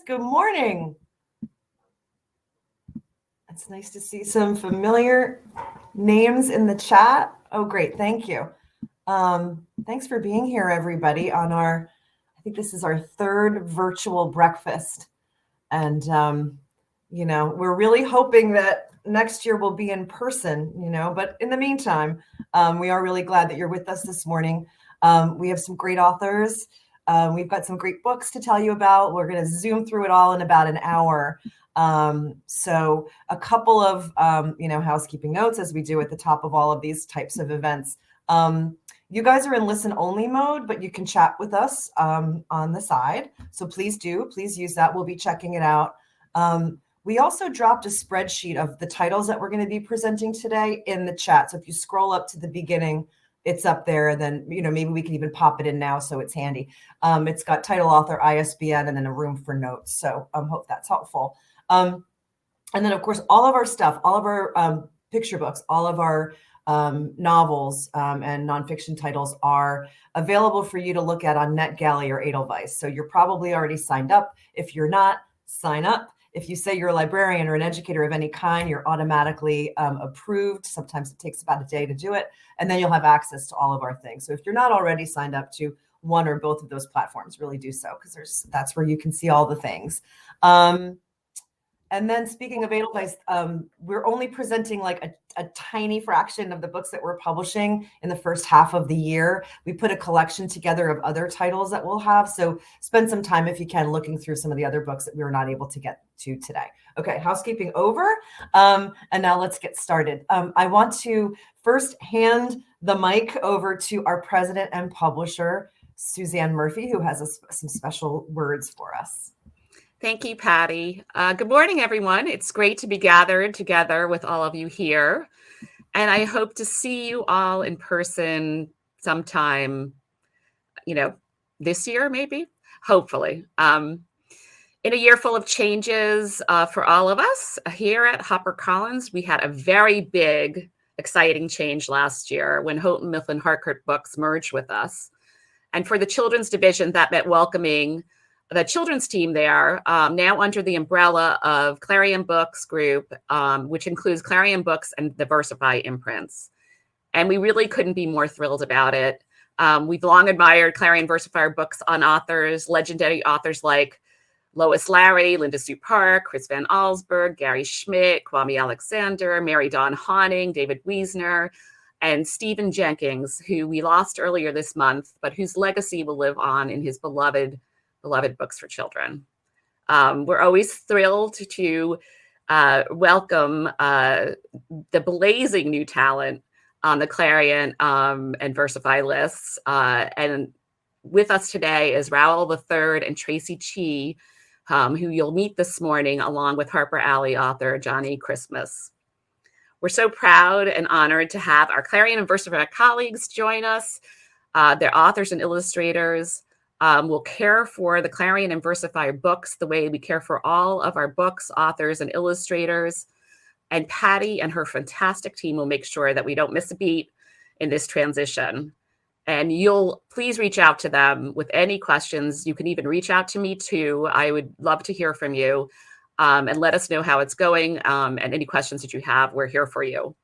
Good morning. It's nice to see some familiar names in the chat. Oh, great. Thank you. Thanks for being here, everybody, on I think this is our third virtual breakfast. And, we're really hoping that next year we'll be in person, but in the meantime, we are really glad that you're with us this morning. We have some great authors. We've got some great books to tell you about. We're going to zoom through it all in about an hour. So a couple of, housekeeping notes as we do at the top of all of these types of events. You guys are in listen only mode, but you can chat with us on the side. So please use that. We'll be checking it out. We also dropped a spreadsheet of the titles that we're going to be presenting today in the chat. So if you scroll up to the beginning, it's up there. And then, maybe we can even pop it in now so it's handy. It's got title, author, ISBN, and then a room for notes. So hope that's helpful. And then, of course, all of our stuff, all of our picture books, all of our novels and nonfiction titles are available for you to look at on NetGalley or Edelweiss. So you're probably already signed up. If you're not, sign up. If you say you're a librarian or an educator of any kind, you're automatically approved. Sometimes it takes about a day to do it. And then you'll have access to all of our things. So if you're not already signed up to one or both of those platforms, really do so, because that's where you can see all the things. And then speaking of Edelweiss, we're only presenting like a tiny fraction of the books that we're publishing in the first half of the year. We put a collection together of other titles that we'll have. So spend some time, if you can, looking through some of the other books that we were not able to get to today. Okay, housekeeping over. And now let's get started. I want to first hand the mic over to our president and publisher, Suzanne Murphy, who has some special words for us. Thank you, Patty. Good morning, everyone. It's great to be gathered together with all of you here. And I hope to see you all in person sometime, this year, maybe, hopefully. In a year full of changes for all of us here at HarperCollins, we had a very big, exciting change last year when Houghton Mifflin Harcourt Books merged with us. And for the children's division, that meant welcoming the children's team there, now under the umbrella of Clarion Books Group, which includes Clarion Books and Diversify imprints. And we really couldn't be more thrilled about it. We've long admired Clarion Versifier books on legendary authors like Lois Larry, Linda Sue Park, Chris Van Allsburg, Gary Schmidt, Kwame Alexander, Mary Dawn Hawning, David Wiesner, and Stephen Jenkins, who we lost earlier this month, but whose legacy will live on in his beloved books for children. We're always thrilled to welcome the blazing new talent on the Clarion and Versify lists. And with us today is Raoul III and Tracy Chee, who you'll meet this morning, along with Harper Alley author Johnny Christmas. We're so proud and honored to have our Clarion and Versify colleagues join us. They're authors and illustrators. We'll care for the Clarion and Versifier books the way we care for all of our books, authors, and illustrators. And Patty and her fantastic team will make sure that we don't miss a beat in this transition. And you'll please reach out to them with any questions. You can even reach out to me too. I would love to hear from you and let us know how it's going. And any questions that you have, we're here for you.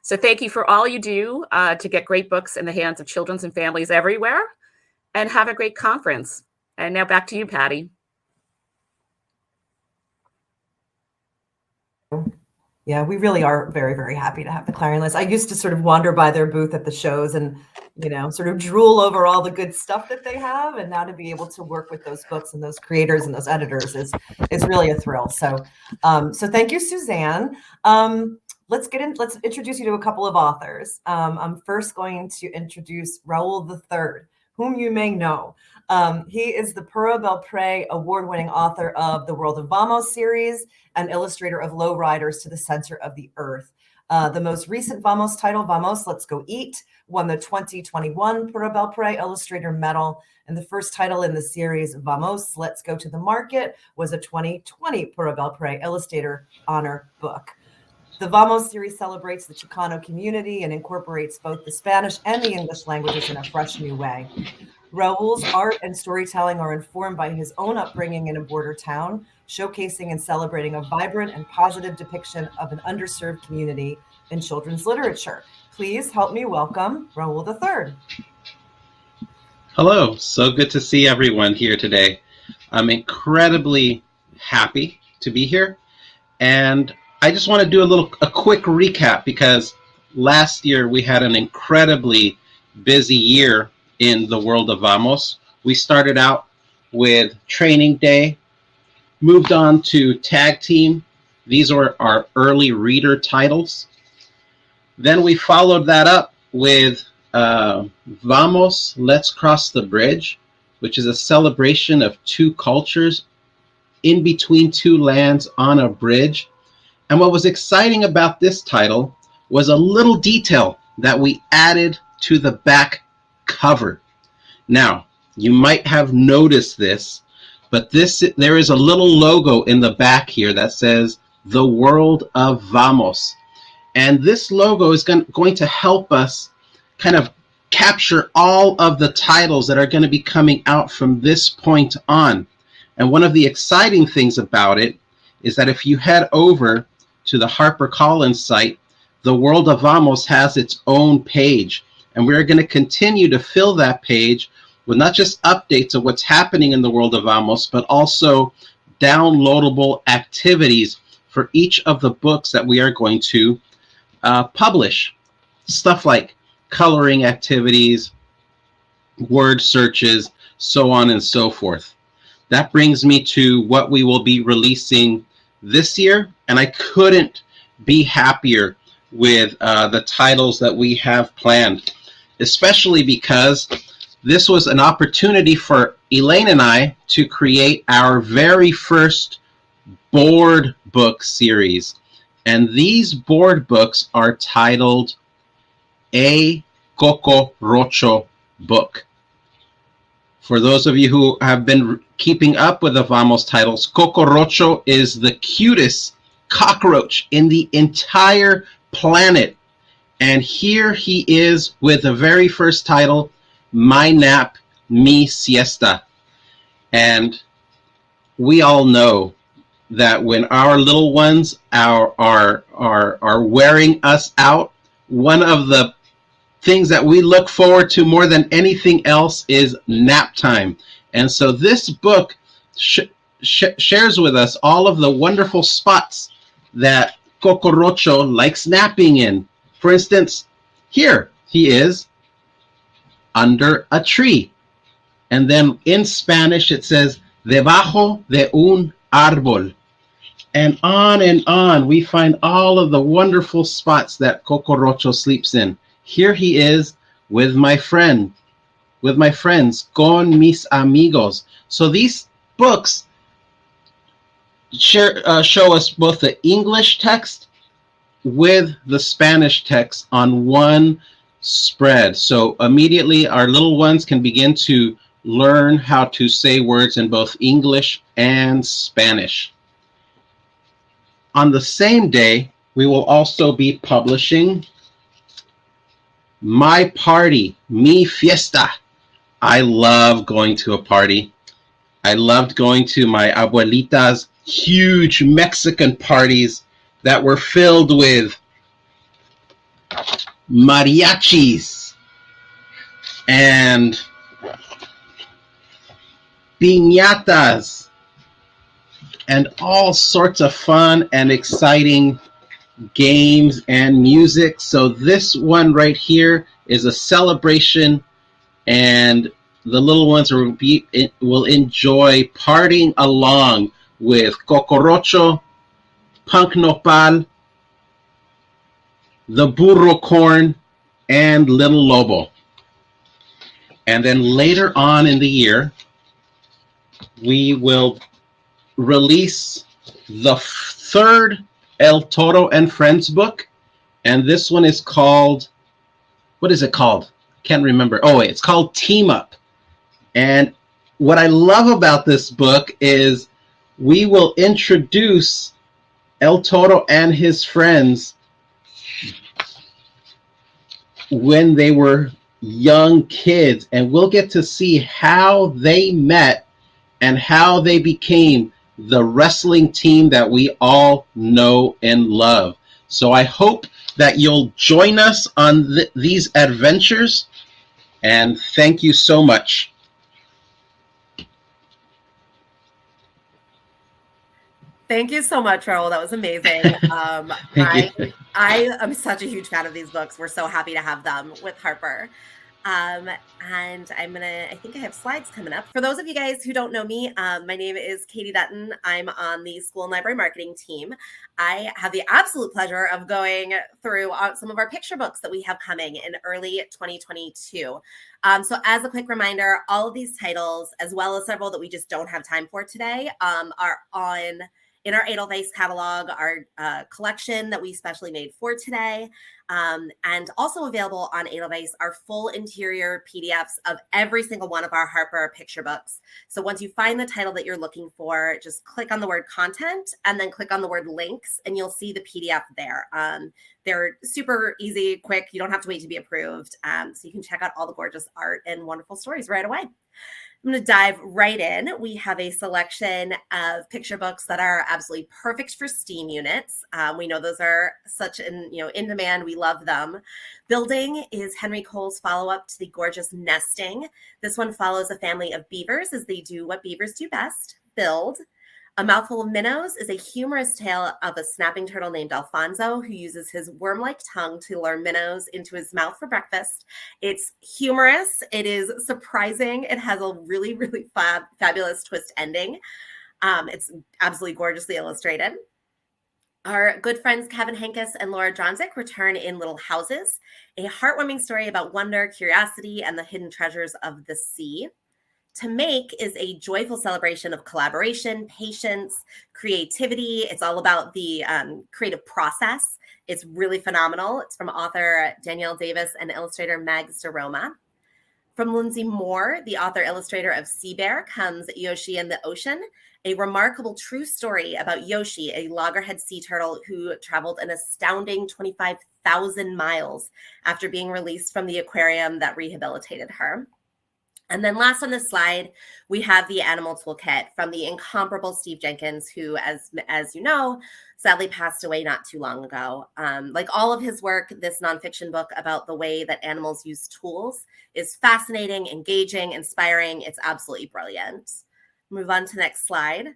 So thank you for all you do to get great books in the hands of children and families everywhere. And have a great conference. And now back to you, Patty. Yeah, we really are very, very happy to have the Clarion list. I used to sort of wander by their booth at the shows and, sort of drool over all the good stuff that they have. And now to be able to work with those books and those creators and those editors is really a thrill. So thank you, Suzanne. Let's introduce you to a couple of authors. I'm first going to introduce Raoul III, whom you may know. He is the Pura Belpré award-winning author of the World of Vamos series and illustrator of Low Riders to the Center of the Earth. The most recent Vamos title, Vamos, Let's Go Eat, won the 2021 Pura Belpré Illustrator Medal. And the first title in the series, Vamos, Let's Go to the Market, was a 2020 Pura Belpré Illustrator Honor book. The Vamos series celebrates the Chicano community and incorporates both the Spanish and the English languages in a fresh new way. Raul's art and storytelling are informed by his own upbringing in a border town, showcasing and celebrating a vibrant and positive depiction of an underserved community in children's literature. Please help me welcome Raul III. Hello, so good to see everyone here today. I'm incredibly happy to be here, and I just want to do a quick recap because last year we had an incredibly busy year in the world of Vamos. We started out with Training Day, moved on to Tag Team. These were our early reader titles. Then we followed that up with Vamos, Let's Cross the Bridge, which is a celebration of two cultures in between two lands on a bridge. And what was exciting about this title was a little detail that we added to the back cover. Now, you might have noticed this, but there is a little logo in the back here that says The World of Vamos. And this logo is going to help us kind of capture all of the titles that are going to be coming out from this point on. And one of the exciting things about it is that if you head over to the HarperCollins site, The World of Vamos has its own page. And we're going to continue to fill that page with not just updates of what's happening in the world of Vamos, but also downloadable activities for each of the books that we are going to publish. Stuff like coloring activities, word searches, so on and so forth. That brings me to what we will be releasing this year, and I couldn't be happier with the titles that we have planned, especially because this was an opportunity for Elaine and I to create our very first board book series. And these board books are titled A Cocorocho Book. For those of you who have been keeping up with the Vamos titles, Cocorocho is the cutest cockroach in the entire planet. And here he is with the very first title, My Nap, Mi Siesta. And we all know that when our little ones are wearing us out, one of the things that we look forward to more than anything else is nap time. And so this book shares with us all of the wonderful spots that Cocorocho likes napping in. For instance, here he is under a tree. And then in Spanish it says, debajo de un árbol. And on we find all of the wonderful spots that Cocorocho sleeps in. Here he is with my friends, con mis amigos. So these books show us both the English text with the Spanish text on one spread. So immediately our little ones can begin to learn how to say words in both English and Spanish. On the same day, we will also be publishing My Party, Mi Fiesta. I love going to a party. I loved going to my abuelita's huge Mexican parties that were filled with mariachis and piñatas and all sorts of fun and exciting games and music. So this one right here is a celebration, and the little ones will enjoy partying along with Cocorocho, Punk Nopal, the Burro Corn, and Little Lobo. And then later on in the year, we will release the third El Toro and Friends book, and this one is called, what is it called? Can't remember. Oh, wait, it's called Team Up. And what I love about this book is we will introduce El Toro and his friends when they were young kids, and we'll get to see how they met and how they became the wrestling team that we all know and love. So I hope that you'll join us on these adventures, and thank you so much. Thank you so much, Raul. That was amazing. Thank you. I am such a huge fan of these books. We're so happy to have them with Harper. And I think I have slides coming up. For those of you guys who don't know me, my name is Katie Dutton. I'm on the school and library marketing team. I have the absolute pleasure of going through some of our picture books that we have coming in early 2022. So as a quick reminder, all of these titles, as well as several that we just don't have time for today, are in our Edelweiss catalog, our collection that we specially made for today, and also available on Edelweiss are full interior PDFs of every single one of our Harper picture books. So once you find the title that you're looking for, just click on the word content and then click on the word links, and you'll see the PDF there. They're super easy, quick. You don't have to wait to be approved. So you can check out all the gorgeous art and wonderful stories right away. I'm going to dive right in. We have a selection of picture books that are absolutely perfect for STEAM units. We know those are such in demand. We love them. Building is Henry Cole's follow-up to the gorgeous Nesting. This one follows a family of beavers as they do what beavers do best, build. A Mouthful of Minnows is a humorous tale of a snapping turtle named Alfonso who uses his worm-like tongue to lure minnows into his mouth for breakfast. It's humorous. It is surprising. It has a really, really fabulous twist ending. It's absolutely gorgeously illustrated. Our good friends Kevin Henkes and Laura Dronzik return in Little Houses, a heartwarming story about wonder, curiosity, and the hidden treasures of the sea. To Make is a joyful celebration of collaboration, patience, creativity. It's all about the creative process. It's really phenomenal. It's from author Danielle Davis and illustrator Meg Saroma. From Lindsay Moore, the author-illustrator of Sea Bear, comes Yoshi and the Ocean, a remarkable true story about Yoshi, a loggerhead sea turtle who traveled an astounding 25,000 miles after being released from the aquarium that rehabilitated her. And then last on this slide, we have the Animal Toolkit from the incomparable Steve Jenkins, who, as you know, sadly passed away not too long ago. Like all of his work, this nonfiction book about the way that animals use tools is fascinating, engaging, inspiring. It's absolutely brilliant. Move on to the next slide.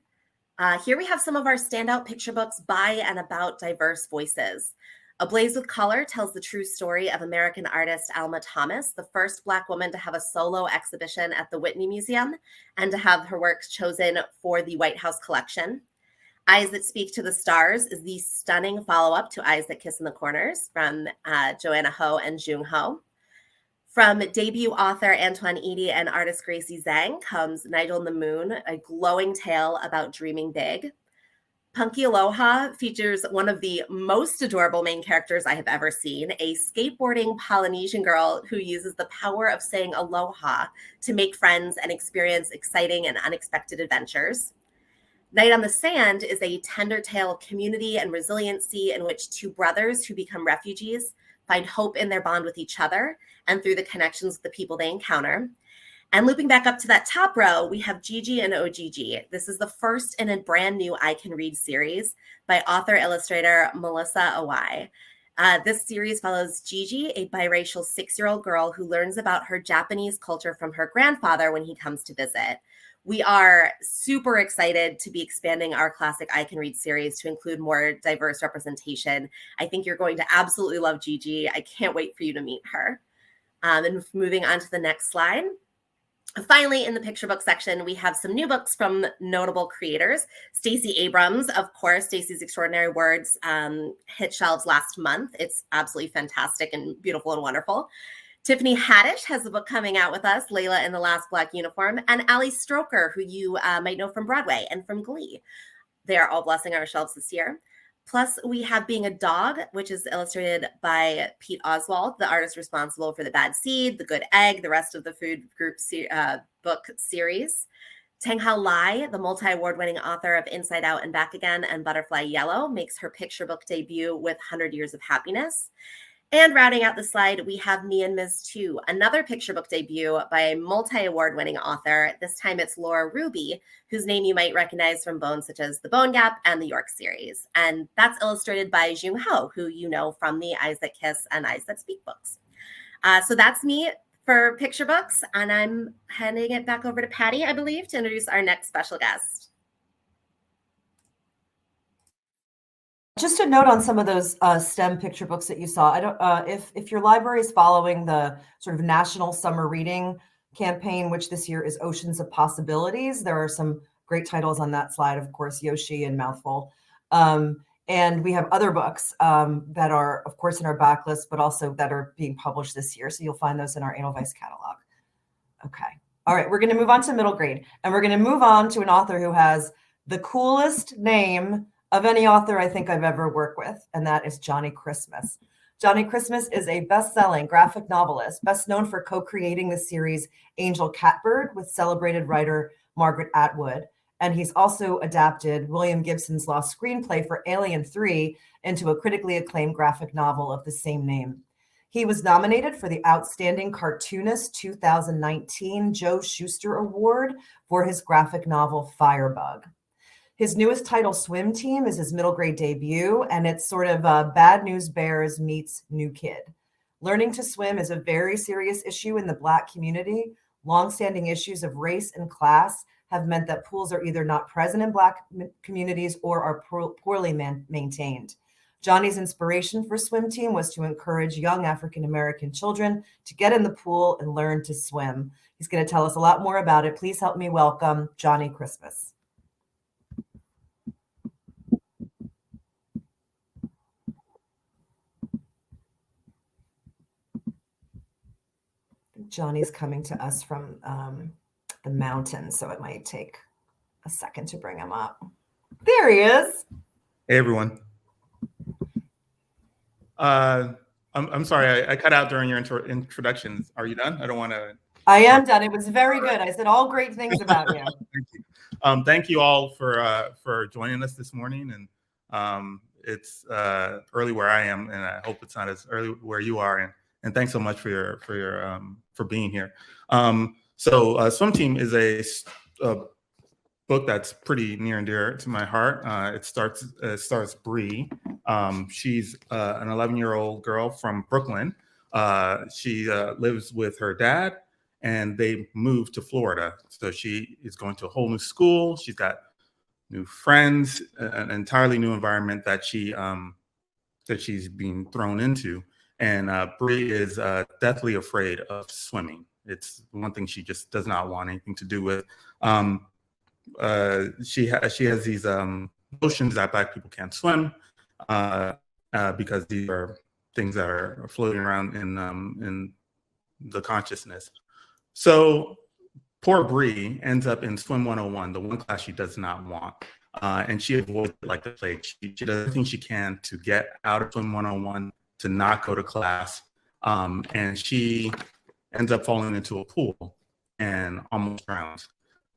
Here we have some of our standout picture books by and about diverse voices. Ablaze with Color tells the true story of American artist Alma Thomas, the first Black woman to have a solo exhibition at the Whitney Museum and to have her works chosen for the White House collection. Eyes That Speak to the Stars is the stunning follow-up to Eyes That Kiss in the Corners from Joanna Ho and Jung Ho. From debut author Antoine Eady and artist Gracie Zhang comes Nigel and the Moon, a glowing tale about dreaming big. Punky Aloha features one of the most adorable main characters I have ever seen, a skateboarding Polynesian girl who uses the power of saying aloha to make friends and experience exciting and unexpected adventures. Night on the Sand is a tender tale of community and resiliency in which two brothers who become refugees find hope in their bond with each other and through the connections with the people they encounter. And looping back up to that top row, we have Gigi and OGG. This is the first in a brand new I Can Read series by author-illustrator Melissa Awai. This series follows Gigi, a biracial 6-year-old girl who learns about her Japanese culture from her grandfather when he comes to visit. We are super excited to be expanding our classic I Can Read series to include more diverse representation. I think you're going to absolutely love Gigi. I can't wait for you to meet her. And moving on to the next slide. Finally, in the picture book section, we have some new books from notable creators. Stacey Abrams, of course, Stacey's Extraordinary Words hit shelves last month. It's absolutely fantastic and beautiful and wonderful. Tiffany Haddish has a book coming out with us, Layla in the Last Black Uniform, and Ali Stroker, who you might know from Broadway and from Glee. They are all blessing our shelves this year. Plus, we have Being a Dog, which is illustrated by Pete Oswald, the artist responsible for The Bad Seed, The Good Egg, the rest of the food group book series. Tang Hao Lai, the multi-award-winning author of Inside Out and Back Again and Butterfly Yellow, makes her picture book debut with 100 Years of Happiness. And rounding out the slide, we have Me and Ms. 2, another picture book debut by a multi-award winning author. This time it's Laura Ruby, whose name you might recognize from bones such as The Bone Gap and the York series. And that's illustrated by Jung Ho, who you know from the Eyes That Kiss and Eyes That Speak books. So that's me for picture books. And I'm handing it back over to Patty, I believe, to introduce our next special guest. Just a note on some of those STEM picture books that you saw. I don't if your library is following the sort of National Summer Reading campaign, which this year is Oceans of Possibilities. There are some great titles on that slide, of course, Yoshi and Mouthful. And we have other books that are, of course, in our backlist, but also that are being published this year. So you'll find those in our Edelweiss catalog. Okay. All right. We're going to move on to middle grade. And we're going to move on to an author who has the coolest name of any author I think I've ever worked with, and that is Johnny Christmas. Johnny Christmas is a best-selling graphic novelist, best known for co-creating the series Angel Catbird with celebrated writer Margaret Atwood. And he's also adapted William Gibson's lost screenplay for Alien 3 into a critically acclaimed graphic novel of the same name. He was nominated for the Outstanding Cartoonist 2019 Joe Shuster Award for his graphic novel Firebug. His newest title, Swim Team, is his middle grade debut, and it's sort of Bad News Bears meets New Kid. Learning to swim is a very serious issue in the Black community. Longstanding issues of race and class have meant that pools are either not present in Black communities or are poorly maintained. Johnny's inspiration for Swim Team was to encourage young African-American children to get in the pool and learn to swim. He's going to tell us a lot more about it. Please help me welcome Johnny Christmas. Johnny's coming to us from the mountains, so it might take a second to bring him up. There he is. Hey, everyone. I'm sorry, I cut out during your introductions. Are you done? I don't want to. I am done. It was very good. I said all great things about you. Thank you. Thank you all for joining us this morning. And it's early where I am, and I hope it's not as early where you are. And thanks so much for being here. So Swim Team is a book that's pretty near and dear to my heart. It stars Bree. She's an 11-year-old girl from Brooklyn. She lives with her dad, and they moved to Florida. So she is going to a whole new school. She's got new friends, an entirely new environment that she's being thrown into. And Bree is deathly afraid of swimming. It's one thing she just does not want anything to do with. She has these notions that Black people can't swim because these are things that are floating around in the consciousness. So poor Bree ends up in Swim 101, the one class she does not want. And she avoids it like the plague. She does everything she can to get out of Swim 101, to not go to class. And she ends up falling into a pool and almost drowns.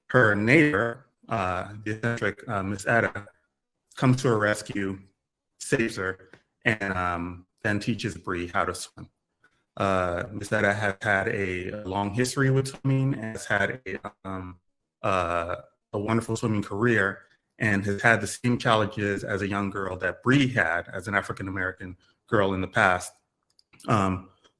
Her neighbor, the eccentric Miss Etta, comes to her rescue, saves her, and then teaches Bree how to swim. Miss Etta has had a long history with swimming and has had a wonderful swimming career, and has had the same challenges as a young girl that Bree had as an African-American girl in the past.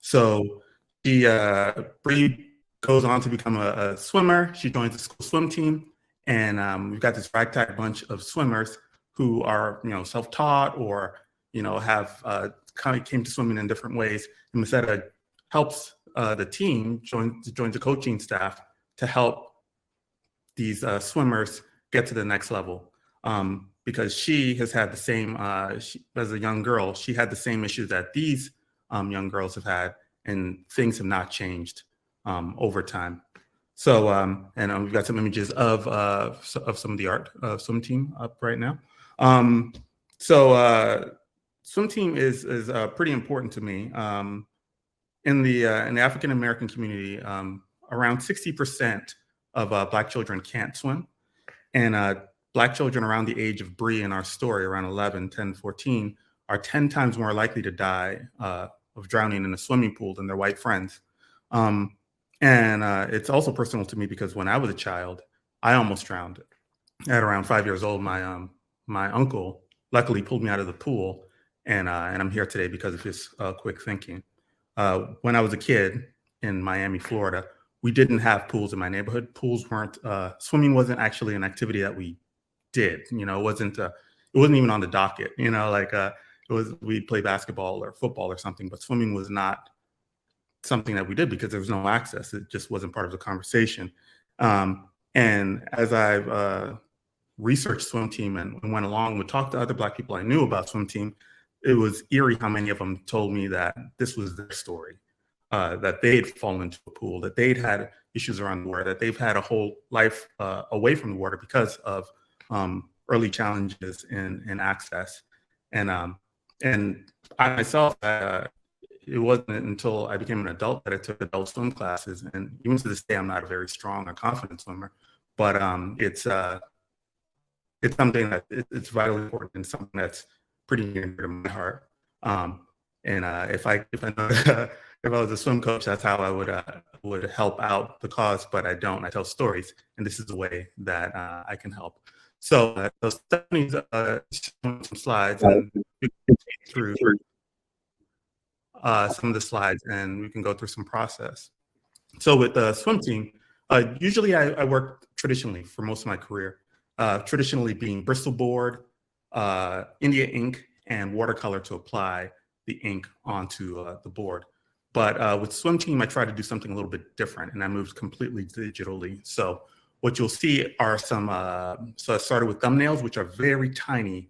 So Bree goes on to become a swimmer. She joins the school swim team, and we've got this ragtag bunch of swimmers who are, self-taught or, have kind of came to swimming in different ways. And Miss Etta helps the team, joins the coaching staff to help these swimmers get to the next level. Because she has had the same, as a young girl, she had the same issues that these young girls have had, and things have not changed over time. So, and we've got some images of some of the art of Swim Team up right now. Swim Team is pretty important to me. In the African American community, around 60% of Black children can't swim, and Black children around the age of Bree in our story, around 11, 10, 14, are 10 times more likely to die drowning in a swimming pool than their white friends. It's also personal to me because when I was a child, I almost drowned. At around 5 years old, my uncle luckily pulled me out of the pool, and I'm here today because of his quick thinking. When I was a kid in Miami, Florida, we didn't have pools in my neighborhood. Pools weren't swimming wasn't actually an activity that we did. It wasn't even on the docket. We'd play basketball or football or something, but swimming was not something that we did because there was no access. It just wasn't part of the conversation. And as I've researched swim team and went along, would talk to other Black people I knew about swim team, it was eerie how many of them told me that this was their story, that they'd fallen into a pool, that they'd had issues around the water, that they've had a whole life away from the water because of early challenges in access. And I myself, it wasn't until I became an adult that I took adult swim classes. And even to this day, I'm not a very strong or confident swimmer, but it's something that it's vitally important and something that's pretty near to my heart. If I was a swim coach, that's how I would help out the cause, but I don't. I tell stories, and this is the way that I can help. So Stephanie's showing some slides, and we can take through some of the slides, and we can go through some process. So with the swim team, usually I work traditionally for most of my career, traditionally being Bristol board, India ink, and watercolor to apply the ink onto the board. But with swim team, I try to do something a little bit different, and I moved completely digitally. So what you'll see are some, so I started with thumbnails, which are very tiny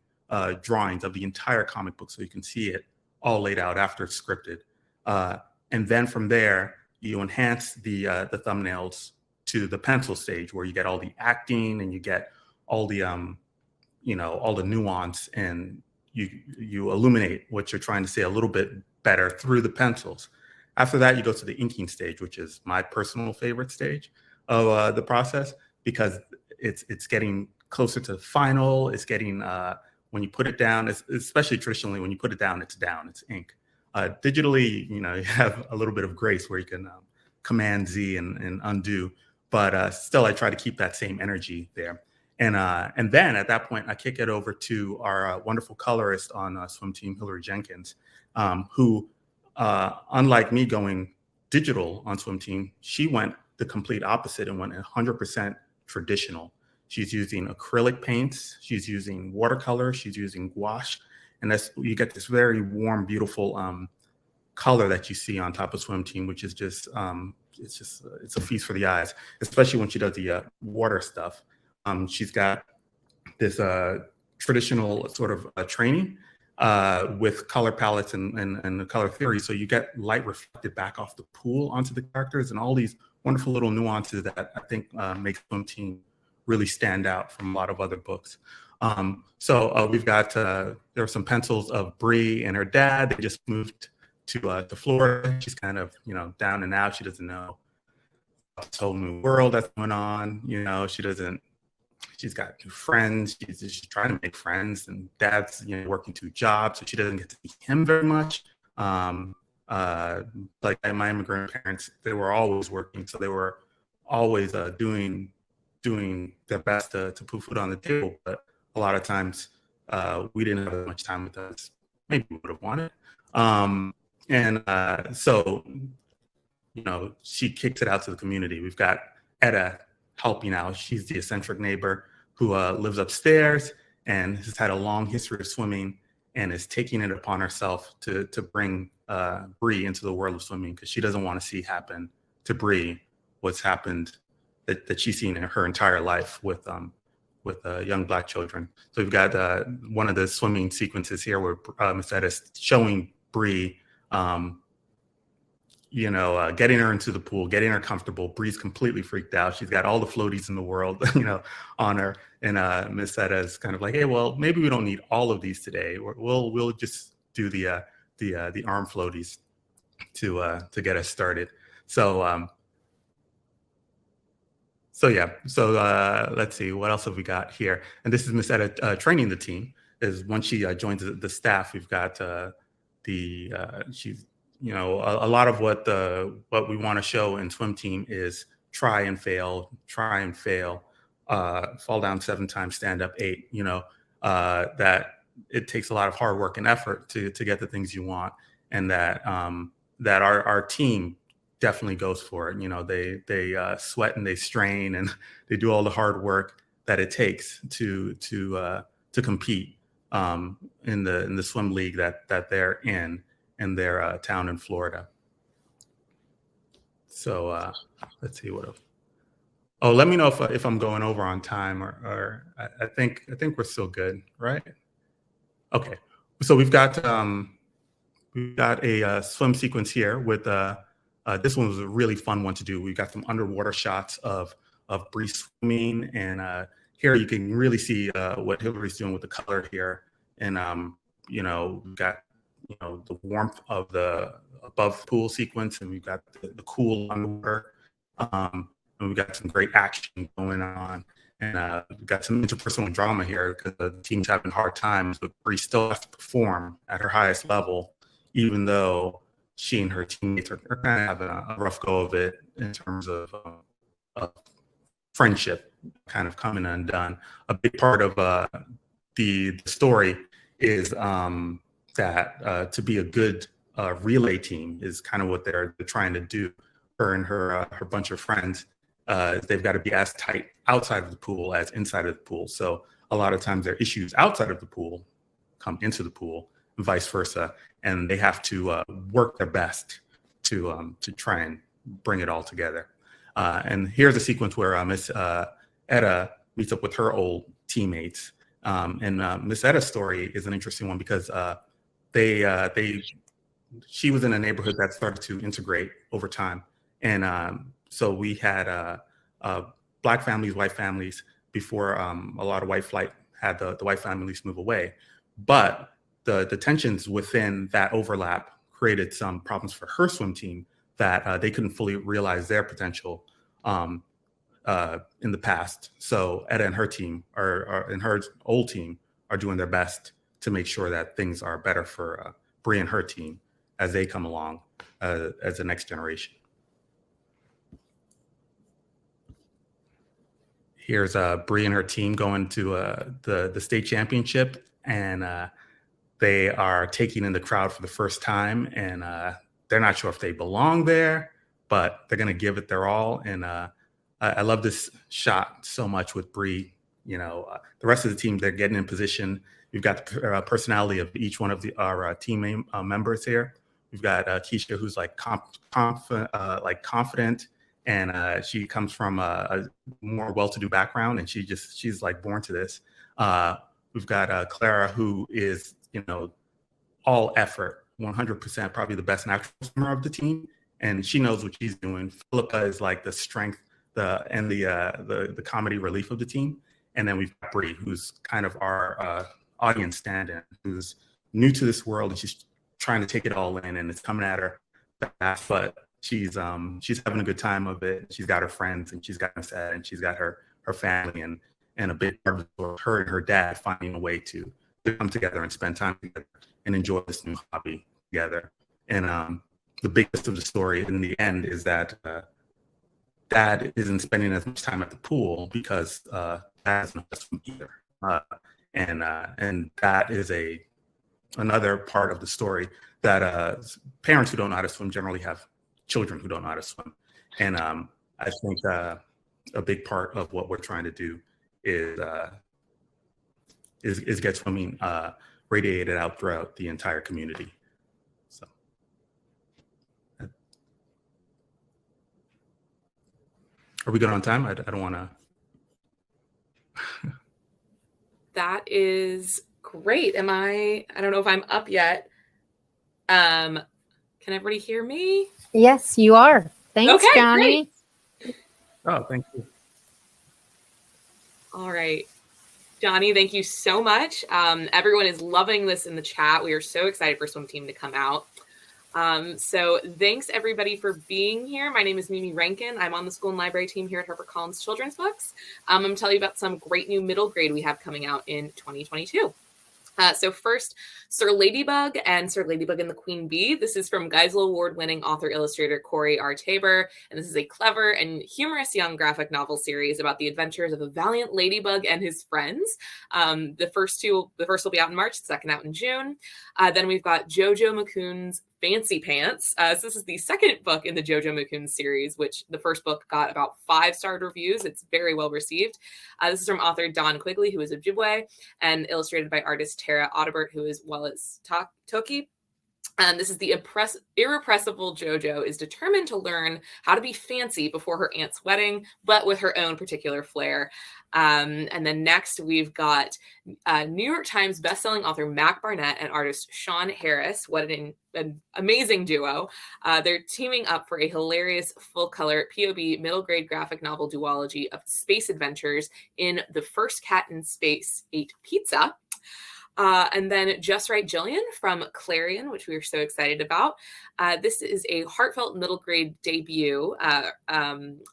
drawings of the entire comic book, so you can see it all laid out after it's scripted. And then from there, you enhance the thumbnails to the pencil stage, where you get all the acting and you get all the, all the nuance, and you illuminate what you're trying to say a little bit better through the pencils. After that, you go to the inking stage, which is my personal favorite stage of the process, because it's getting closer to the final. It's getting, when you put it down, especially traditionally, when you put it down, it's ink. Digitally, you have a little bit of grace where you can Command Z and undo, but still I try to keep that same energy there. And then at that point, I kick it over to our wonderful colorist on swim team, Hillary Jenkins, who, unlike me going digital on swim team, she went the complete opposite and went 100% traditional. She's using acrylic paints, she's using watercolor, she's using gouache, and you get this very warm, beautiful color that you see on top of swim team, which is just it's a feast for the eyes, especially when she does the water stuff. She's got this traditional sort of training with color palettes and the color theory. So you get light reflected back off the pool onto the characters, and all these wonderful little nuances that I think make swim team really stand out from a lot of other books. So we've got, there are some pencils of Bree and her dad. They just moved to Florida. She's kind of, down and out. She doesn't know this whole new world that's going on. She's got new friends. She's trying to make friends, and dad's, working 2 jobs, so she doesn't get to see him very much. Like my immigrant parents, they were always working, so they were always doing their best to put food on the table. But a lot of times we didn't have as much time with us maybe we would have wanted. So she kicks it out to the community. We've got Etta helping out. She's the eccentric neighbor who lives upstairs and has had a long history of swimming and is taking it upon herself to bring Bree into the world of swimming, because she doesn't want to see happen to Bree what's happened that she's seen in her entire life with young Black children. So we've got one of the swimming sequences here where Miss Etta is showing Bree, getting her into the pool, getting her comfortable. Bree's completely freaked out. She's got all the floaties in the world, on her. And Miss Etta is kind of like, hey, well, maybe we don't need all of these today. We'll just do the arm floaties to get us started. So let's see, what else have we got here? And this is Miss Etta training the team. Is once she joins the staff, we've got she's a lot of what we want to show in swim team is try and fail, fall down 7 times, stand up 8. That it takes a lot of hard work and effort to get the things you want, and that our team definitely goes for it. They sweat and they strain and they do all the hard work that it takes to compete in the swim league that they're in their town in Florida. So let's see what else. Oh, let me know if I'm going over on time, or I think we're still good, right? Okay, so we've got a swim sequence here with this one was a really fun one to do. We've got some underwater shots of Bree swimming, and here you can really see what Hillary's doing with the color here, and we've got the warmth of the above pool sequence, and we've got the cool underwater, and we've got some great action going on. And we've got some interpersonal drama here because the team's having hard times, but Bree still has to perform at her highest level, even though she and her teammates are kind of having a rough go of it in terms of friendship kind of coming undone. A big part of the story is that to be a good relay team is kind of what they're trying to do. Her and her bunch of friends, they've got to be as tight outside of the pool as inside of the pool. So a lot of times their issues outside of the pool come into the pool, and vice versa, and they have to work their best to try and bring it all together. And here's a sequence where Miss Etta meets up with her old teammates, and Miss Etta's story is an interesting one because she was in a neighborhood that started to integrate over time, and so we had Black families, white families before a lot of white flight had the white families move away. But the tensions within that overlap created some problems for her swim team that they couldn't fully realize their potential in the past. So Etta and her team and her old team are doing their best to make sure that things are better for Bree and her team as they come along as the next generation. Here's Bree and her team going to the state championship, and they are taking in the crowd for the first time, and they're not sure if they belong there, but they're going to give it their all. And I love this shot so much with Bree. The rest of the team, they're getting in position. We've got the personality of each one of our team members here. We've got Keisha, who's like confident. And she comes from a more well-to-do background, and she's like born to this. We've got Clara, who is, all effort, 100%, probably the best natural swimmer of the team, and she knows what she's doing. Philippa is like the strength, the comedy relief of the team, and then we've got Bree, who's kind of our audience stand-in, who's new to this world, and she's trying to take it all in, and it's coming at her fast, but she's having a good time of it. She's got her friends, and she's got Miss Ed, and she's got her family, and a big part of it, her and her dad finding a way to come together and spend time together and enjoy this new hobby together. And the biggest of the story in the end is that dad isn't spending as much time at the pool because dad doesn't swim either, and that is another part of the story that parents who don't know how to swim generally have children who don't know how to swim. And I think a big part of what we're trying to do is get swimming radiated out throughout the entire community. So are we good on time? I don't want to. That is great. I don't know if I'm up yet. Can everybody hear me? Yes, you are. Thanks, Okay, Johnny. great. Oh, thank you. All right. Johnny, thank you so much. Everyone is loving this in the chat. We are so excited for Swim Team to come out. So thanks everybody for being here. My name is Mimi Rankin. I'm on the school and library team here at HarperCollins Children's Books. I'm going to tell you about some great new middle grade we have coming out in 2022. So first, Sir Ladybug and Sir Ladybug and the Queen Bee. This is from Geisel Award-winning author-illustrator Corey R. Tabor, and this is a clever and humorous young graphic novel series about the adventures of a valiant ladybug and his friends. The first will be out in March, the second out in June. Then we've got Jojo McCoon's Fancy Pants. So this is the second book in the Jojo McCoon series, which the first book got about 5-star reviews. It's very well received. This is from author Don Quigley, who is Ojibwe, and illustrated by artist Tara Audibert, who is Wallace Toki. And this is the irrepressible Jojo is determined to learn how to be fancy before her aunt's wedding, but with her own particular flair. And then next we've got New York Times bestselling author Mac Barnett and artist Sean Harris. What an amazing duo. They're teaming up for a hilarious full-color POV middle grade graphic novel duology of space adventures in The First Cat in Space Ate Pizza. And then Just Right Jillian from Clarion, which we are so excited about. This is a heartfelt middle grade debut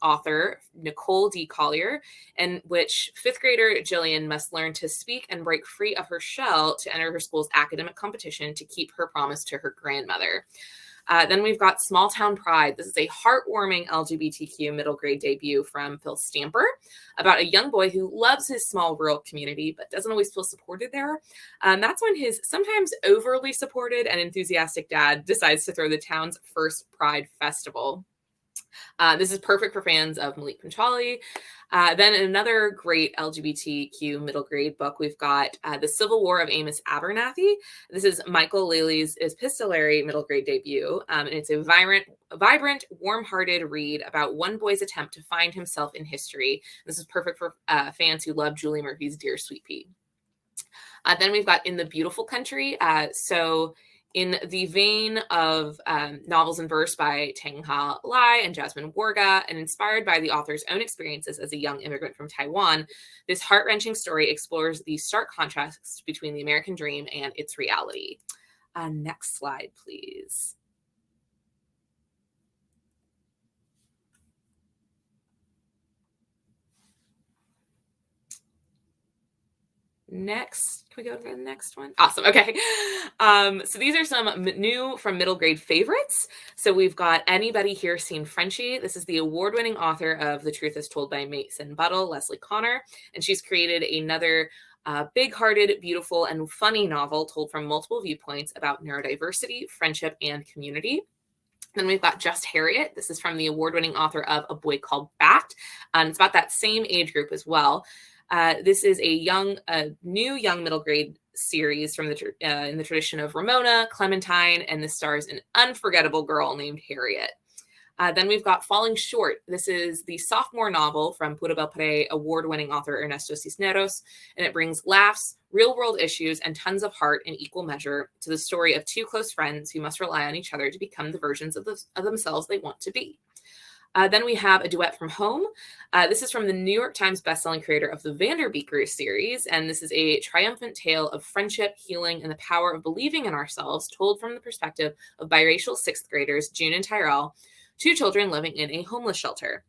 author, Nicole D. Collier, in which 5th grader Jillian must learn to speak and break free of her shell to enter her school's academic competition to keep her promise to her grandmother. Then we've got Small Town Pride. This is a heartwarming LGBTQ middle grade debut from Phil Stamper about a young boy who loves his small rural community but doesn't always feel supported there. That's when his sometimes overly supported and enthusiastic dad decides to throw the town's first Pride Festival. This is perfect for fans of Malik Panchali. Then another great LGBTQ middle grade book, we've got The Civil War of Amos Abernathy. This is Michael Laley's epistolary middle grade debut, and it's a vibrant, warm-hearted read about one boy's attempt to find himself in history. This is perfect for fans who love Julie Murphy's Dear Sweet Pea. Then we've got In the Beautiful Country. So in the vein of novels in verse by Tang-Ha Lai and Jasmine Warga, and inspired by the author's own experiences as a young immigrant from Taiwan, this heart-wrenching story explores the stark contrasts between the American dream and its reality. Next slide, please. Next, can we go to the next one? Awesome. Okay. So these are some new from middle grade favorites. So we've got Anybody Here Seen Frenchie? This is the award-winning author of The Truth is Told by Mason Buttle, Leslie Connor, and she's created another big-hearted, beautiful, and funny novel told from multiple viewpoints about neurodiversity, friendship, and community. Then we've got Just Harriet. This is from the award-winning author of A Boy Called Bat. And it's about that same age group as well. This is a new young middle grade series from in the tradition of Ramona, Clementine, and this stars an unforgettable girl named Harriet. Then we've got Falling Short. This is the sophomore novel from Pura Belpré award-winning author Ernesto Cisneros, and it brings laughs, real-world issues, and tons of heart in equal measure to the story of two close friends who must rely on each other to become the versions of themselves they want to be. Then we have A Duet from Home. This is from the New York Times bestselling creator of the Vanderbeekers series, and this is a triumphant tale of friendship, healing, and the power of believing in ourselves, told from the perspective of biracial 6th graders June and Tyrell, 2 children living in a homeless shelter.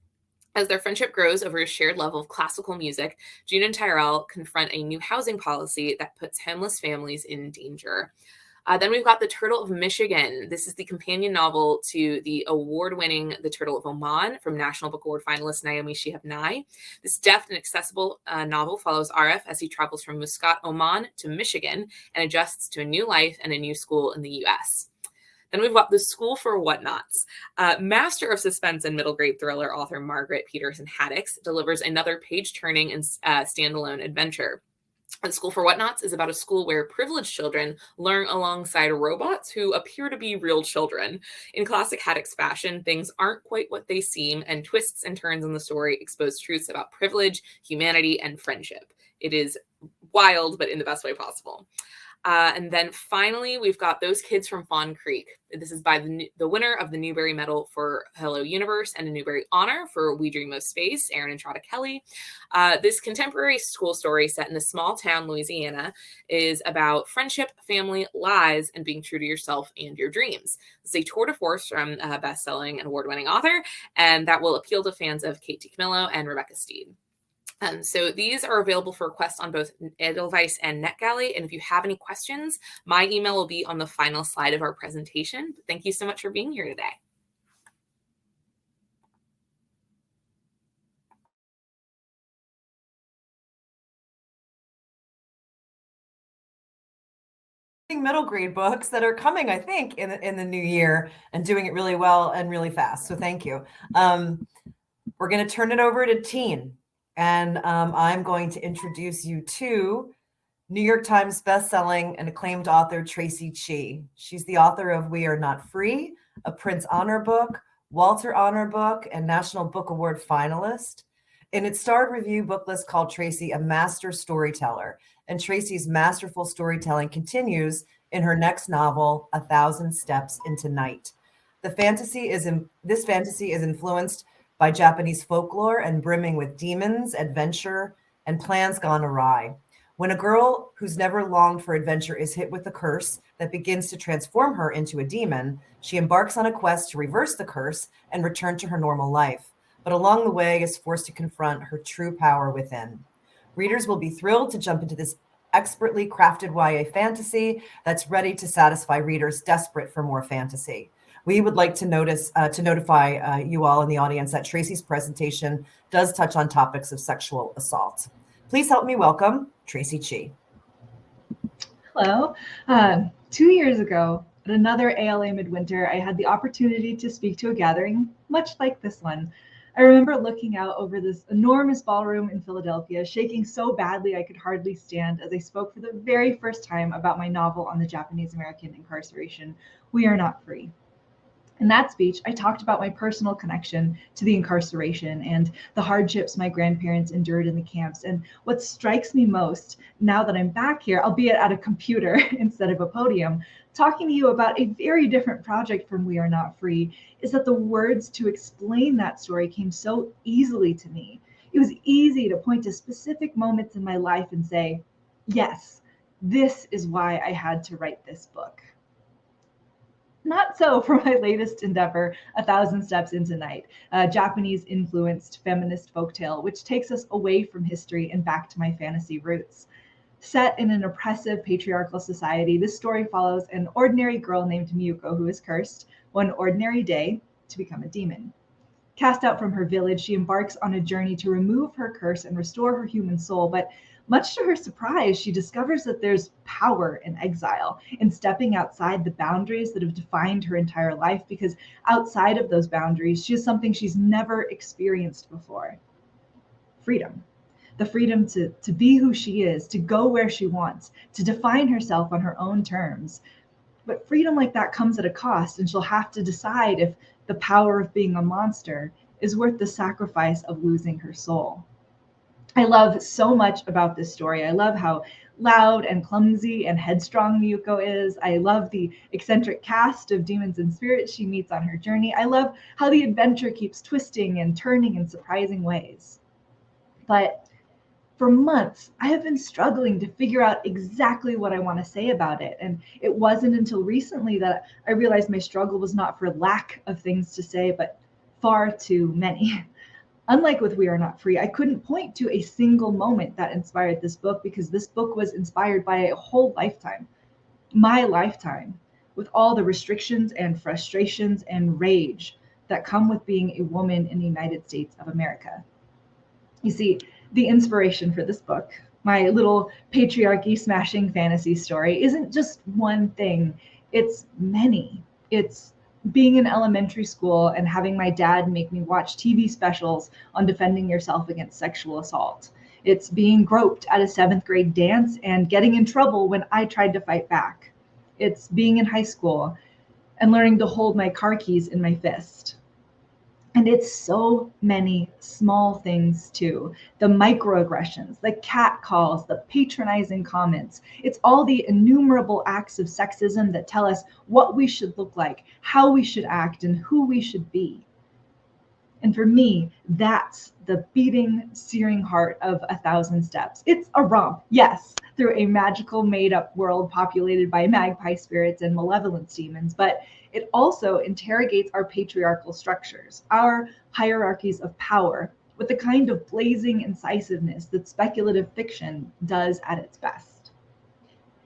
As their friendship grows over a shared love of classical music, June and Tyrell confront a new housing policy that puts homeless families in danger. Then we've got The Turtle of Michigan. This is the companion novel to the award-winning The Turtle of Oman from National Book Award finalist Naomi Shihab Nye. This deft and accessible novel follows Arif as he travels from Muscat, Oman to Michigan and adjusts to a new life and a new school in the U.S. Then we've got The School for Whatnots. Master of suspense and middle grade thriller author Margaret Peterson Haddix delivers another page-turning and standalone adventure. The School for Whatnots is about a school where privileged children learn alongside robots who appear to be real children. In classic Haddix fashion, things aren't quite what they seem, and twists and turns in the story expose truths about privilege, humanity, and friendship. It is wild, but in the best way possible. And then finally, we've got Those Kids from Fawn Creek. This is by the winner of the Newbery Medal for Hello Universe and a Newbery Honor for We Dream of Space, Aaron and Trotta Kelly. This contemporary school story set in a small town, Louisiana, is about friendship, family, lies, and being true to yourself and your dreams. It's a tour de force from a best-selling and award-winning author, and that will appeal to fans of Kate DiCamillo and Rebecca Steed. So these are available for request on both Edelweiss and NetGalley. And if you have any questions, my email will be on the final slide of our presentation. Thank you so much for being here today. Middle grade books that are coming, I think, in the new year and doing it really well and really fast. So thank you. We're going to turn it over to teen, and I'm going to introduce you to New York Times bestselling and acclaimed author Tracy Chee. She's the author of We Are Not Free, a Prince Honor book, Walter Honor book, and National Book Award finalist. In its starred review book list called Tracy a master storyteller, and Tracy's masterful storytelling continues in her next novel, 1,000 Steps into Night. This fantasy is influenced by Japanese folklore and brimming with demons, adventure, and plans gone awry. When a girl who's never longed for adventure is hit with a curse that begins to transform her into a demon, she embarks on a quest to reverse the curse and return to her normal life, but along the way is forced to confront her true power within. Readers will be thrilled to jump into this expertly crafted YA fantasy that's ready to satisfy readers desperate for more fantasy. We would like to notify you all in the audience that Tracy's presentation does touch on topics of sexual assault. Please help me welcome Tracy Chee. Hello. 2 years ago, at another ALA Midwinter, I had the opportunity to speak to a gathering much like this one. I remember looking out over this enormous ballroom in Philadelphia, shaking so badly I could hardly stand as I spoke for the very first time about my novel on the Japanese American incarceration, We Are Not Free. In that speech, I talked about my personal connection to the incarceration and the hardships my grandparents endured in the camps. And what strikes me most now that I'm back here, albeit at a computer instead of a podium, talking to you about a very different project from We Are Not Free, is that the words to explain that story came so easily to me. It was easy to point to specific moments in my life and say, yes, this is why I had to write this book. Not so for my latest endeavor, 1,000 Steps into Night, a Japanese-influenced feminist folktale, which takes us away from history and back to my fantasy roots. Set in an oppressive patriarchal society, this story follows an ordinary girl named Miyuko who is cursed one ordinary day to become a demon. Cast out from her village, she embarks on a journey to remove her curse and restore her human soul, but much to her surprise, she discovers that there's power in exile, in stepping outside the boundaries that have defined her entire life, because outside of those boundaries, she has something she's never experienced before. Freedom. The freedom to be who she is, to go where she wants, to define herself on her own terms. But freedom like that comes at a cost, and she'll have to decide if the power of being a monster is worth the sacrifice of losing her soul. I love so much about this story. I love how loud and clumsy and headstrong Miyuko is. I love the eccentric cast of demons and spirits she meets on her journey. I love how the adventure keeps twisting and turning in surprising ways. But for months, I have been struggling to figure out exactly what I want to say about it. And it wasn't until recently that I realized my struggle was not for lack of things to say, but far too many. Unlike with We Are Not Free, I couldn't point to a single moment that inspired this book, because this book was inspired by a whole lifetime, my lifetime, with all the restrictions and frustrations and rage that come with being a woman in the United States of America. You see, the inspiration for this book, my little patriarchy smashing fantasy story, isn't just one thing, it's many. It's being in elementary school and having my dad make me watch TV specials on defending yourself against sexual assault. It's being groped at a 7th grade dance and getting in trouble when I tried to fight back. It's being in high school and learning to hold my car keys in my fist. And it's so many small things too. The microaggressions, the cat calls, the patronizing comments. It's all the innumerable acts of sexism that tell us what we should look like, how we should act, and who we should be. And for me, that's the beating, searing heart of 1,000 Steps. It's a romp, yes, through a magical made-up world populated by magpie spirits and malevolence demons, but it also interrogates our patriarchal structures, our hierarchies of power, with the kind of blazing incisiveness that speculative fiction does at its best.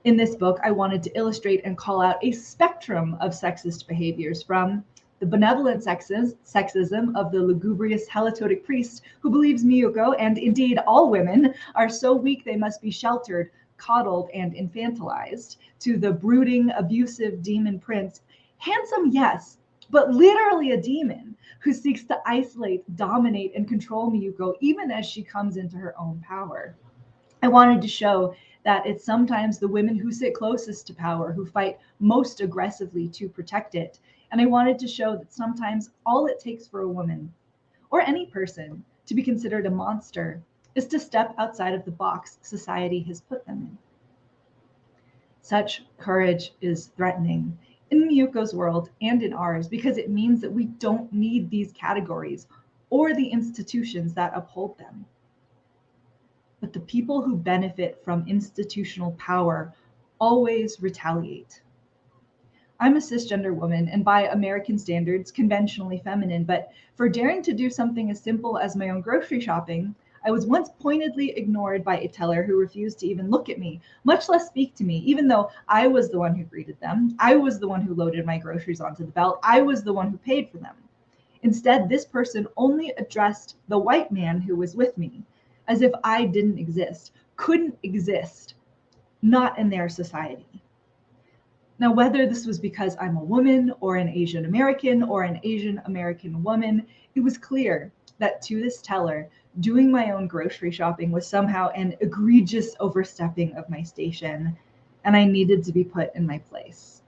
In this book, I wanted to illustrate and call out a spectrum of sexist behaviors, from the benevolent sexism of the lugubrious halitotic priest who believes Miyuko, and indeed all women, are so weak they must be sheltered, coddled, and infantilized, to the brooding, abusive demon prince, handsome, yes, but literally a demon, who seeks to isolate, dominate, and control Miyuko even as she comes into her own power. I wanted to show that it's sometimes the women who sit closest to power who fight most aggressively to protect it. And I wanted to show that sometimes all it takes for a woman, or any person, to be considered a monster is to step outside of the box society has put them in. Such courage is threatening in Miyuko's world and in ours, because it means that we don't need these categories or the institutions that uphold them. But the people who benefit from institutional power always retaliate. I'm a cisgender woman, and by American standards, conventionally feminine, but for daring to do something as simple as my own grocery shopping, I was once pointedly ignored by a teller who refused to even look at me, much less speak to me, even though I was the one who greeted them. I was the one who loaded my groceries onto the belt. I was the one who paid for them. Instead, this person only addressed the white man who was with me, as if I didn't exist, couldn't exist, not in their society. Now, whether this was because I'm a woman or an Asian American or an Asian American woman, it was clear that to this teller, doing my own grocery shopping was somehow an egregious overstepping of my station, and I needed to be put in my place.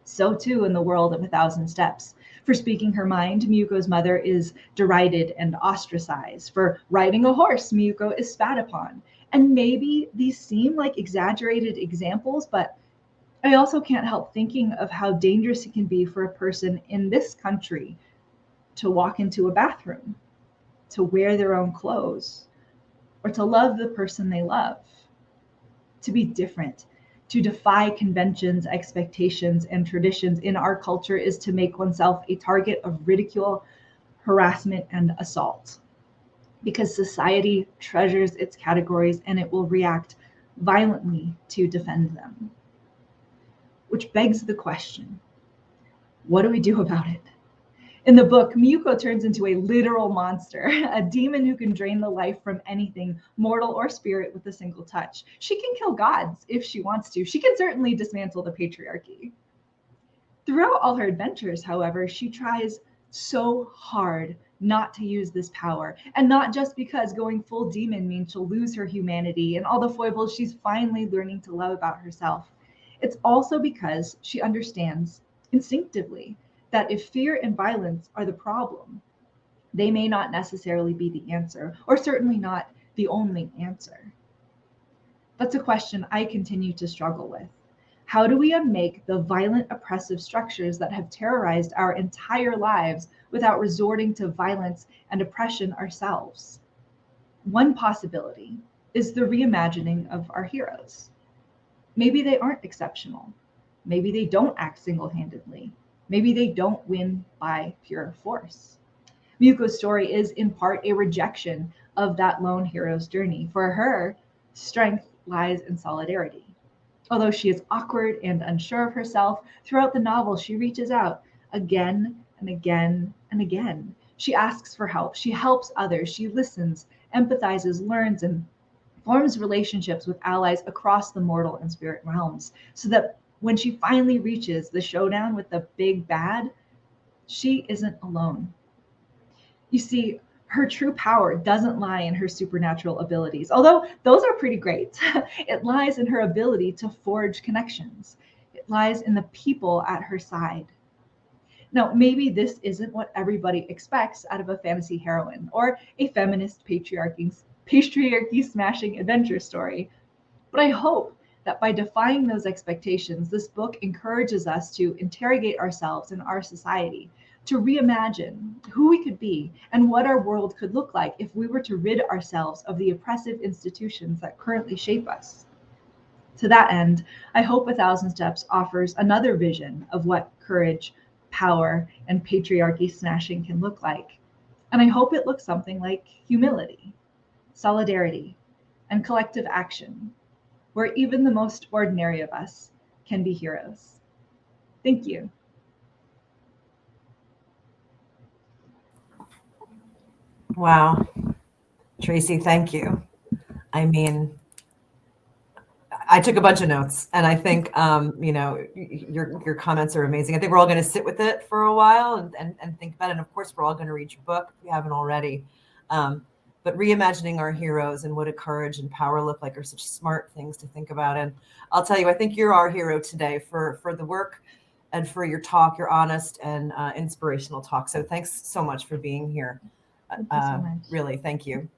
So too in the world of 1,000 Steps. For speaking her mind, Miyuko's mother is derided and ostracized. For riding a horse, Miyuko is spat upon. And maybe these seem like exaggerated examples, but I also can't help thinking of how dangerous it can be for a person in this country to walk into a bathroom, to wear their own clothes, or to love the person they love, to be different. To defy conventions, expectations, and traditions in our culture is to make oneself a target of ridicule, harassment, and assault. Because society treasures its categories and it will react violently to defend them. Which begs the question, what do we do about it? In the book, Miyuko turns into a literal monster, a demon who can drain the life from anything, mortal or spirit, with a single touch. She can kill gods if she wants to. She can certainly dismantle the patriarchy. Throughout all her adventures, however, she tries so hard not to use this power, and not just because going full demon means she'll lose her humanity and all the foibles she's finally learning to love about herself. It's also because she understands instinctively that if fear and violence are the problem, they may not necessarily be the answer, or certainly not the only answer. That's a question I continue to struggle with. How do we unmake the violent, oppressive structures that have terrorized our entire lives without resorting to violence and oppression ourselves? One possibility is the reimagining of our heroes. Maybe they aren't exceptional. Maybe they don't act single-handedly. Maybe they don't win by pure force. Miyuko's story is in part a rejection of that lone hero's journey. For her, strength lies in solidarity. Although she is awkward and unsure of herself, throughout the novel she reaches out again and again and again. She asks for help. She helps others. She listens, empathizes, learns, and forms relationships with allies across the mortal and spirit realms, so that when she finally reaches the showdown with the big bad, she isn't alone. You see, her true power doesn't lie in her supernatural abilities, although those are pretty great. It lies in her ability to forge connections. It lies in the people at her side. Now, maybe this isn't what everybody expects out of a fantasy heroine or a feminist patriarchy smashing adventure story, but I hope that by defying those expectations, this book encourages us to interrogate ourselves and our society, to reimagine who we could be and what our world could look like if we were to rid ourselves of the oppressive institutions that currently shape us. To that end, I hope 1,000 Steps offers another vision of what courage, power, and patriarchy smashing can look like. And I hope it looks something like humility, solidarity, and collective action, where even the most ordinary of us can be heroes. Thank you. Wow. Tracy, thank you. I mean, I took a bunch of notes, and I think your comments are amazing. I think we're all going to sit with it for a while and think about it. And of course, we're all going to read your book if we haven't already. But reimagining our heroes and what a courage and power look like are such smart things to think about. And I'll tell you, I think you're our hero today for the work and for your talk, your honest and inspirational talk. So thanks so much for being here. Thank you so much. Really, thank you.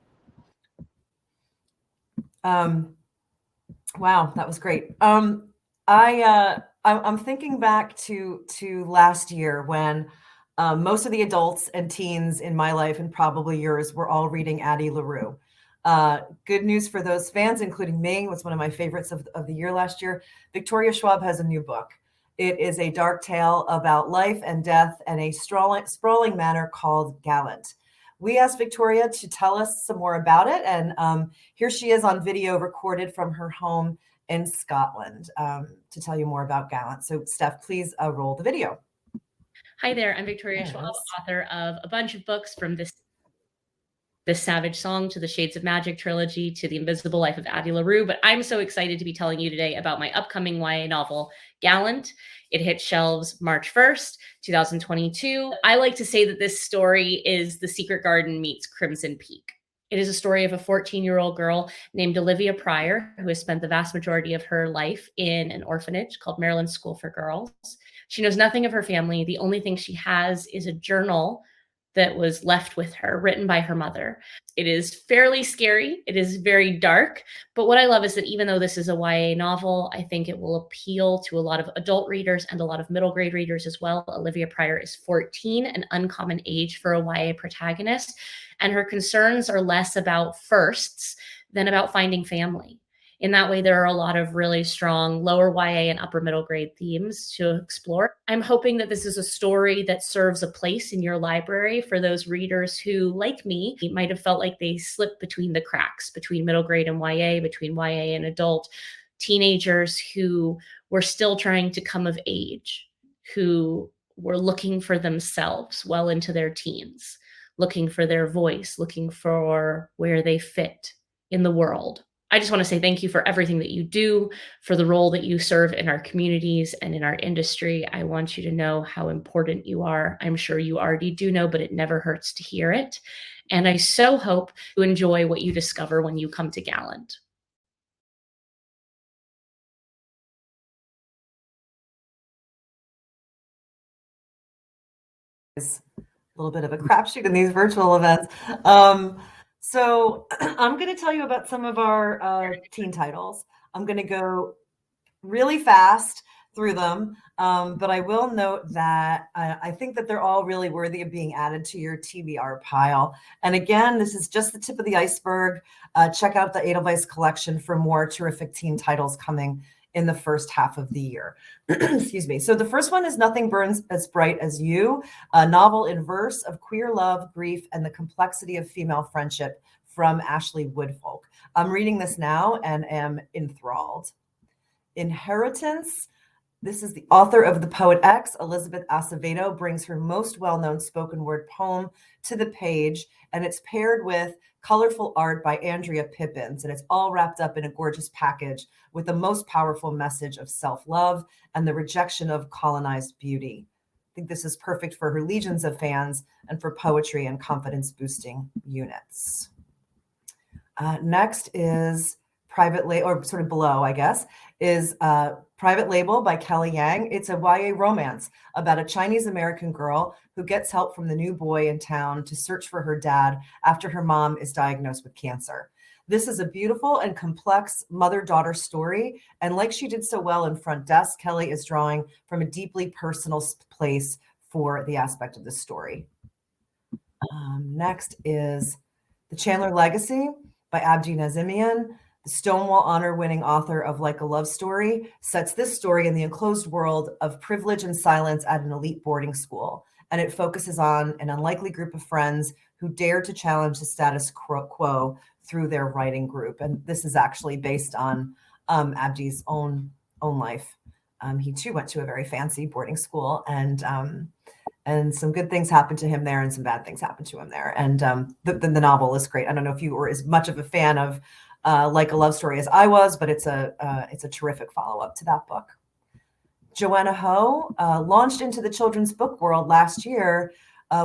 Wow, that was great. I'm thinking back to last year when most of the adults and teens in my life, and probably yours, were all reading Addie LaRue. Good news for those fans, including me. It was one of my favorites of the year last year. Victoria Schwab has a new book. It is a dark tale about life and death in a sprawling manner called Gallant. We asked Victoria to tell us some more about it, and here she is on video recorded from her home in Scotland to tell you more about Gallant. So, Steph, please roll the video. Hi there, I'm Victoria Schwab, author of a bunch of books from this Savage Song to the Shades of Magic trilogy to The Invisible Life of Addie LaRue, but I'm so excited to be telling you today about my upcoming YA novel, Gallant. It hit shelves March 1st, 2022. I like to say that this story is The Secret Garden meets Crimson Peak. It is a story of a 14-year-old girl named Olivia Pryor, who has spent the vast majority of her life in an orphanage called Maryland School for Girls. She knows nothing of her family. The only thing she has is a journal that was left with her, written by her mother. It is fairly scary. It is very dark. But what I love is that even though this is a YA novel, I think it will appeal to a lot of adult readers and a lot of middle grade readers as well. Olivia Pryor is 14, an uncommon age for a YA protagonist. And her concerns are less about firsts than about finding family. In that way, there are a lot of really strong lower YA and upper middle grade themes to explore. I'm hoping that this is a story that serves a place in your library for those readers who, like me, might have felt like they slipped between the cracks, between middle grade and YA, between YA and adult, teenagers who were still trying to come of age, who were looking for themselves well into their teens, looking for their voice, looking for where they fit in the world. I just want to say thank you for everything that you do, for the role that you serve in our communities and in our industry. I want you to know how important you are. I'm sure you already do know, but it never hurts to hear it. And I so hope you enjoy what you discover when you come to Gallant. It's a little bit of a crapshoot in these virtual events. So I'm going to tell you about some of our teen titles. I'm going to go really fast through them, but I will note that I think that they're all really worthy of being added to your TBR pile. And again, this is just the tip of the iceberg. Check out the Edelweiss collection for more terrific teen titles coming in the first half of the year. Excuse me. So the first one is Nothing Burns as Bright as You, a novel in verse of queer love, grief, and the complexity of female friendship from Ashley Woodfolk. I'm reading this now and am enthralled. Inheritance. This is the author of The Poet X, Elizabeth Acevedo, brings her most well-known spoken word poem to the page, and it's paired with colorful art by Andrea Pippins, and it's all wrapped up in a gorgeous package with the most powerful message of self-love and the rejection of colonized beauty. I think this is perfect for her legions of fans and for poetry and confidence-boosting units. Next is Private Label, or sort of below, I guess, is Private Label by Kelly Yang. It's a YA romance about a Chinese-American girl who gets help from the new boy in town to search for her dad after her mom is diagnosed with cancer. This is a beautiful and complex mother-daughter story, and like she did so well in Front Desk, Kelly is drawing from a deeply personal place for the aspect of the story. Next is The Chandler Legacy by Abdi Nazimian. The Stonewall Honor-winning author of Like a Love Story sets this story in the enclosed world of privilege and silence at an elite boarding school. and it focuses on an unlikely group of friends who dare to challenge the status quo through their writing group. And this is actually based on Abdi's own life. He too went to a very fancy boarding school, and some good things happened to him there and some bad things happened to him there. And the novel is great. I don't know if you were as much of a fan of Like a Love Story as I was, but it's a terrific follow-up to that book. Joanna Ho launched into the children's book world last year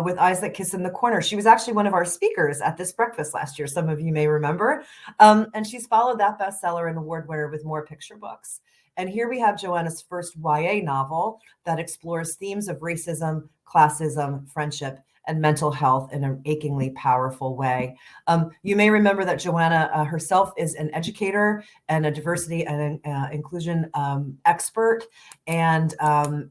with Eyes That Kiss in the Corner. She was actually one of our speakers at this breakfast last year. Some of you may remember. And she's followed that bestseller and award winner with more picture books. And here we have Joanna's first YA novel that explores themes of racism, classism, friendship, and mental health in an achingly powerful way. You may remember that Joanna herself is an educator and a diversity and inclusion expert, and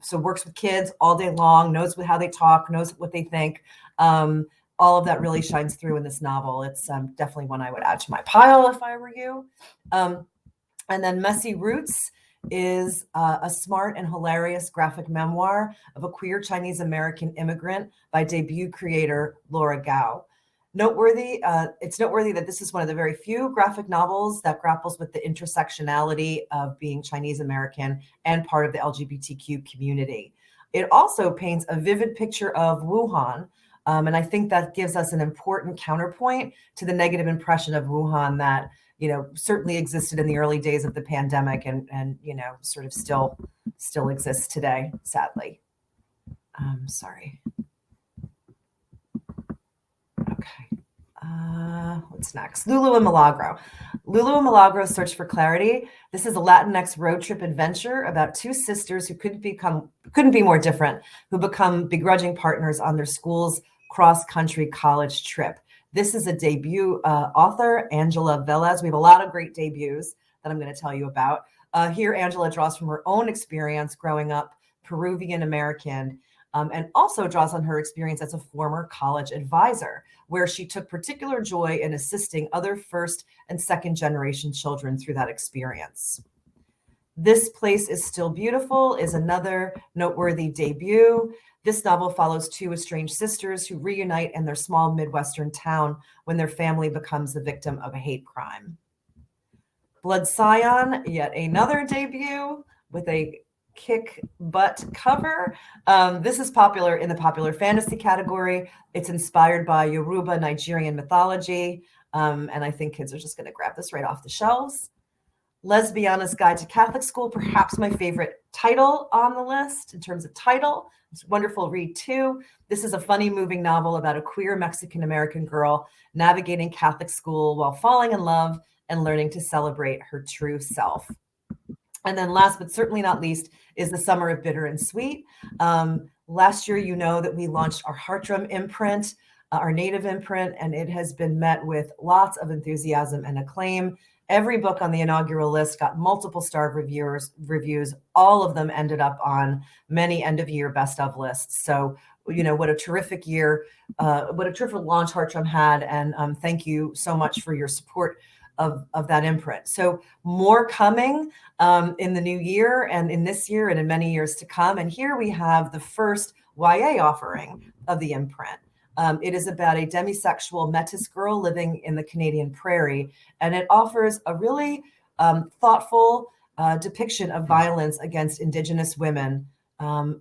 so works with kids all day long, knows how they talk, knows what they think. All of that really shines through in this novel. It's definitely one I would add to my pile if I were you. And then Messy Roots is a smart and hilarious graphic memoir of a queer Chinese American immigrant by debut creator Laura Gao. It's noteworthy that this is one of the very few graphic novels that grapples with the intersectionality of being Chinese American and part of the LGBTQ community. It also paints a vivid picture of Wuhan, and I think that gives us an important counterpoint to the negative impression of Wuhan that certainly existed in the early days of the pandemic and sort of still exists today, sadly. Sorry. Okay. What's next? Lulu and Milagro. Lulu and Milagro Search for Clarity. This is a Latinx road trip adventure about two sisters who couldn't be more different, who become begrudging partners on their school's cross-country college trip. This is a debut author, Angela Velez. We have a lot of great debuts that I'm going to tell you about. Here, Angela draws from her own experience growing up Peruvian American, and also draws on her experience as a former college advisor, where she took particular joy in assisting other first and second generation children through that experience. This Place is Still Beautiful is another noteworthy debut. This novel follows two estranged sisters who reunite in their small Midwestern town when their family becomes the victim of a hate crime. Blood Scion, yet another debut with a kick butt cover. This is popular in the popular fantasy category. It's inspired by Yoruba Nigerian mythology, and I think kids are just going to grab this right off the shelves. Lesbiana's Guide to Catholic School, perhaps my favorite title on the list in terms of title. It's a wonderful read too. This is a funny, moving novel about a queer Mexican-American girl navigating Catholic school while falling in love and learning to celebrate her true self. And then last but certainly not least is The Summer of Bitter and Sweet. Last year, you know that we launched our Hartram imprint, our native imprint, and it has been met with lots of enthusiasm and acclaim. Every book on the inaugural list got multiple star reviews. All of them ended up on many end-of-year best-of lists. So, what a terrific year, what a terrific launch Hartram had. And thank you so much for your support of that imprint. So more coming in the new year and in this year and in many years to come. And here we have the first YA offering of the imprint. It is about a demisexual Métis girl living in the Canadian prairie, and it offers a really thoughtful depiction of violence against Indigenous women,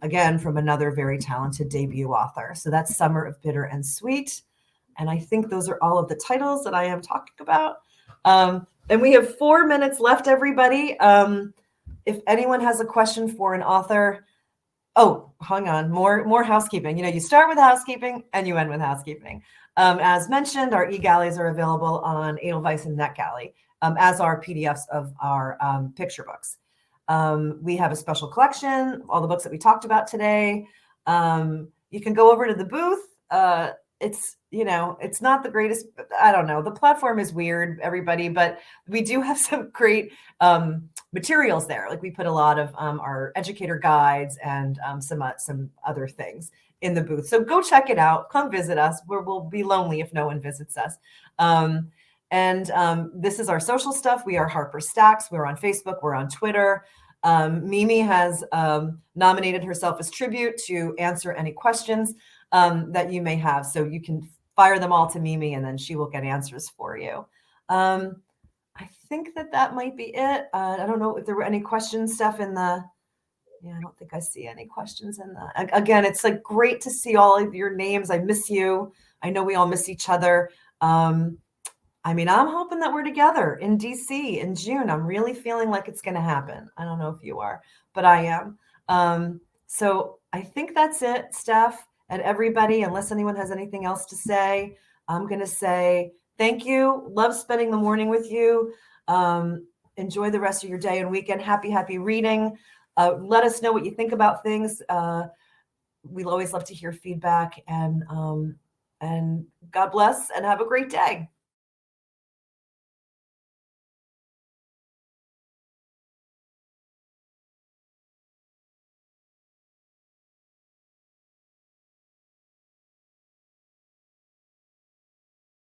again, from another very talented debut author. So that's Summer of Bitter and Sweet. And I think those are all of the titles that I am talking about. And we have 4 minutes left, everybody. If anyone has a question for an author, oh, hang on, more housekeeping. You start with housekeeping and you end with housekeeping. As mentioned, our e-galleys are available on Edelweiss and NetGalley, as are PDFs of our picture books. We have a special collection, all the books that we talked about today. You can go over to the booth. It's not the greatest, I don't know. The platform is weird, everybody, but we do have some great materials there. Like we put a lot of our educator guides and some other things in the booth. So go check it out. Come visit us. We'll be lonely if no one visits us. This is our social stuff. We are Harper Stacks. We're on Facebook. We're on Twitter. Mimi has nominated herself as tribute to answer any questions that you may have. So you can fire them all to Mimi, and then she will get answers for you. I think that might be it. I don't know if there were any questions, Steph, in the... Yeah, I don't think I see any questions in that. Again, it's like great to see all of your names. I miss you. I know we all miss each other. I mean, I'm hoping that we're together in DC in June. I'm really feeling like it's going to happen. I don't know if you are, but I am. So I think that's it, Steph, and everybody. Unless anyone has anything else to say, I'm going to say thank you. Love spending the morning with you. Enjoy the rest of your day and weekend. Happy reading. Let us know what you think about things. We'll always love to hear feedback, and God bless and have a great day.